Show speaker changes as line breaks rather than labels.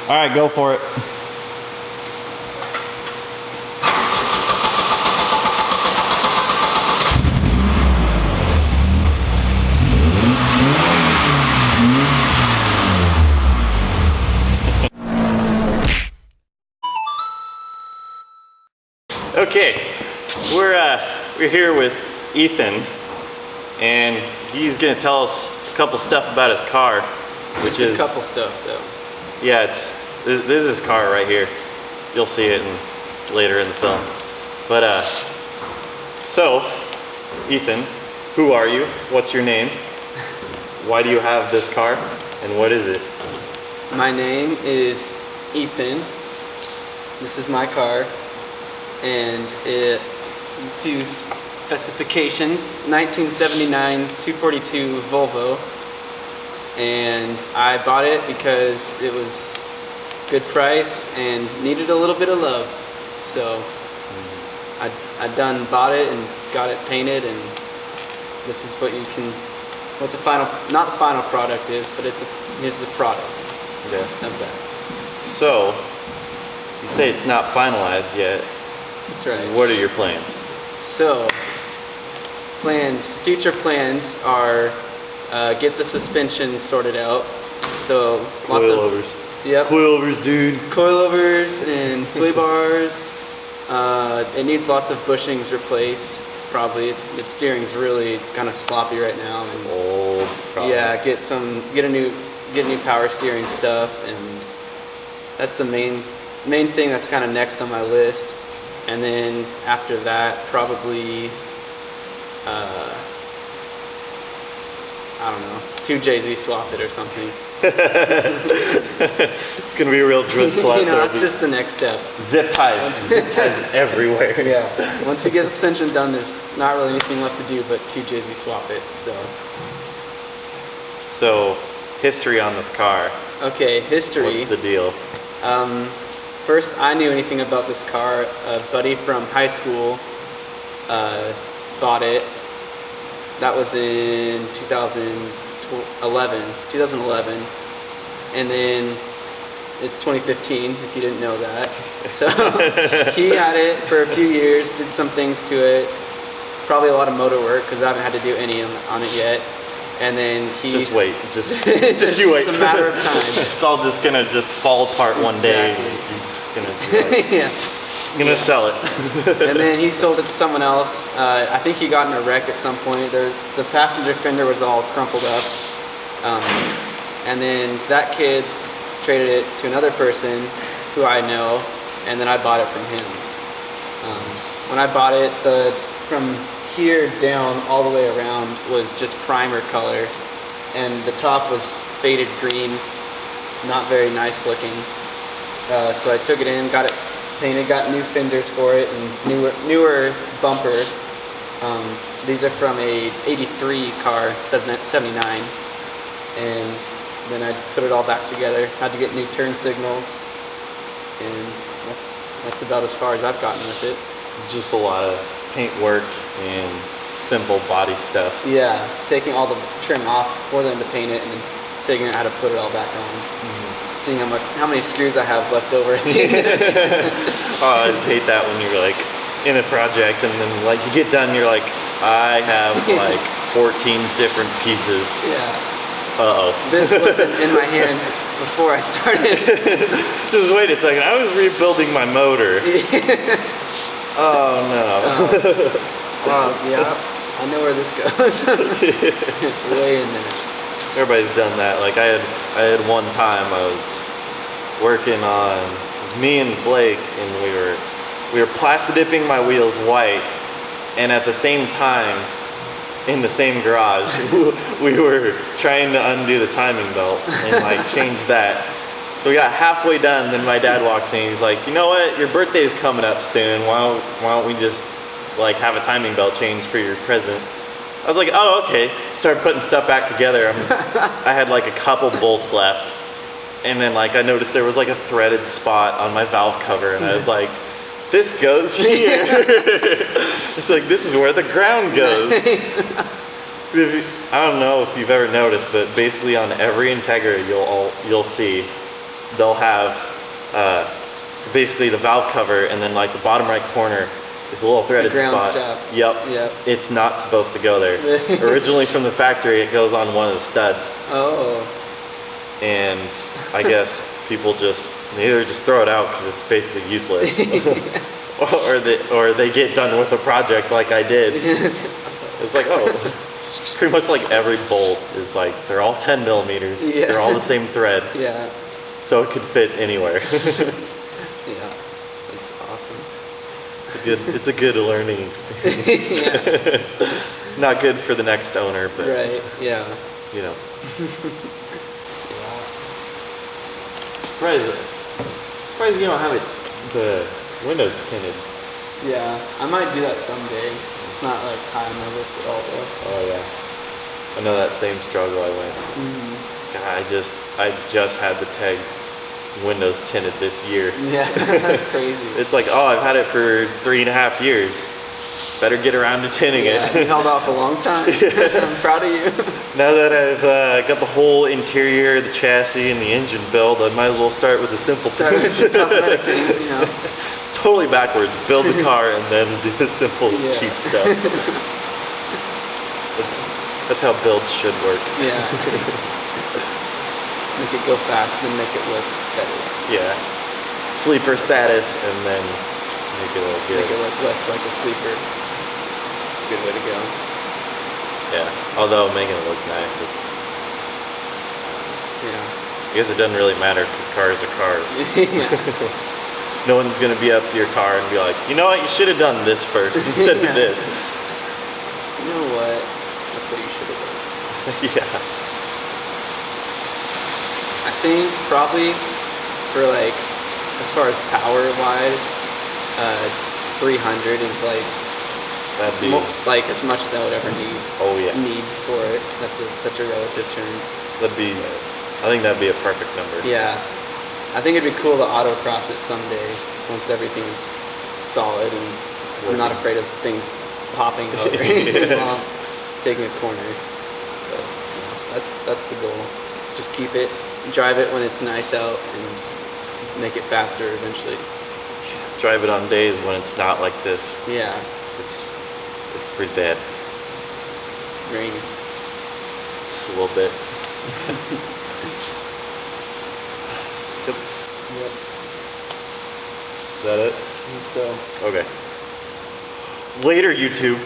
All right, go for it. Okay, we're here with Ethan, and he's gonna tell us a couple stuff about his car,
Just a couple stuff though.
Yeah, this is his car right here. You'll see it later in the film. But so Ethan, who are you? What's your name? Why do you have this car, and what is it?
My name is Ethan. This is my car, and it few specifications: 1979 242 Volvo, and I bought it because it was good price and needed a little bit of love. So I done bought it and got it painted, and this is what the final, not the final product is, but here's the product of that.
So you say it's not finalized yet.
That's right.
What are your plans?
So, future plans are get the suspension sorted out. So
Coilovers.
Yep.
Coilovers, dude.
Coilovers and sway bars. It needs lots of bushings replaced. Probably its steering's really kind of sloppy right now.
It's old. Probably.
Yeah, get a new power steering stuff, and that's the main thing that's kind of next on my list. And then after that, probably, I don't know, 2 JZ swap it or something.
It's gonna be a real drip slap.
You know, that's just the next step.
Zip ties everywhere.
Yeah. Once you get the suspension done, there's not really anything left to do but 2 JZ swap it.
So, history on this car.
Okay, history.
What's the deal?
First I knew anything about this car, a buddy from high school bought it. That was in 2011, and then it's 2015, if you didn't know that. So he had it for a few years, did some things to it, probably a lot of motor work because I haven't had to do any on it yet. And then he
just wait, just you wait.
It's a matter of time.
It's all just gonna fall apart one day. You're just gonna be like,
yeah,
gonna sell it.
And then he sold it to someone else. I think he got in a wreck at some point. The passenger fender was all crumpled up, and then that kid traded it to another person who I know, and then I bought it from him. When I bought it, from here down all the way around was just primer color, and the top was faded green, not very nice looking. So I took it in, got it painted, got new fenders for it, and newer bumper. These are from a 83 car, 79, and then I put it all back together. Had to get new turn signals, and that's about as far as I've gotten with it.
Just a lot of paint work and simple body stuff.
Yeah, taking all the trim off for them to paint it, and then figuring out how to put it all back on. Seeing how many screws I have left over.
Oh, I just hate that when you're like in a project and then like you get done, you're like, I have like 14 different pieces.
Yeah.
Uh-oh.
This wasn't in my hand before I started.
Just wait a second, I was rebuilding my motor. Oh no.
Yeah, I know where this goes. It's way in there.
Everybody's done that. Like I had one time I was working on, it was me and Blake, and we were plastic dipping my wheels white, and at the same time in the same garage we were trying to undo the timing belt and like change that. So we got halfway done, then my dad walks in, he's like, you know what, your birthday's coming up soon, why don't we just like have a timing belt change for your present? I was like, oh, okay. Started putting stuff back together. I had like a couple bolts left, and then like I noticed there was like a threaded spot on my valve cover, and I was like, this goes here. It's like, this is where the ground goes. I don't know if you've ever noticed, but basically on every Integra you'll see they'll have basically the valve cover, and then like the bottom right corner is a little threaded
ground
spot.
strap.
Yep. It's not supposed to go there. Originally from the factory, it goes on one of the studs.
Oh.
And I guess people they either just throw it out because it's basically useless, or they get done with the project like I did. It's like, oh, it's pretty much like every bolt is like, they're all 10 millimeters.
Yeah.
They're all the same thread.
Yeah.
So it could fit anywhere.
Yeah. That's awesome.
It's a good learning experience. Not good for the next owner, but
right. Yeah.
you know.
Yeah.
Surprised you don't have the windows tinted.
Yeah. I might do that someday. It's not like high on my list at all though.
Oh yeah. I know that same struggle I went.
Mm-hmm.
God, I just had the Tegs windows tinted this year.
Yeah, that's crazy.
It's like, oh, I've had it for 3.5 years. Better get around to tinting
You
it.
held off a long time. I'm proud of you.
Now that I've got the whole interior, the chassis, and the engine built, I might as well start with the simple things.
With the cosmetic things, you know.
It's totally backwards. Build the car and then do the simple, cheap stuff. That's how builds should work.
Yeah. Make it go fast, then make it look better.
Yeah. Sleeper status, and then make it look good.
Make it look less like a sleeper. It's a good way to go.
Yeah. Although making it look nice,
Yeah.
I guess it doesn't really matter because cars are cars.
Yeah.
No one's gonna be up to your car and be like, you know what, you should have done this first instead of this.
You know what? That's what you should have done.
Yeah.
I think probably for like, as far as power wise, 300 is like
That'd be.
like as much as I would ever need.
Oh yeah.
Need for it. That's such a relative term.
That'd be. I think that'd be a perfect number.
Yeah, I think it'd be cool to autocross it someday once everything's solid and I'm not afraid of things popping over while I'm taking a corner. But that's the goal. Just keep it, drive it when it's nice out, and make it faster eventually.
Drive it on days when it's not like this.
Yeah,
It's pretty bad.
rainy.
Just a little bit. Yep.
Yep.
Is that it?
I think so.
Okay. Later, YouTube.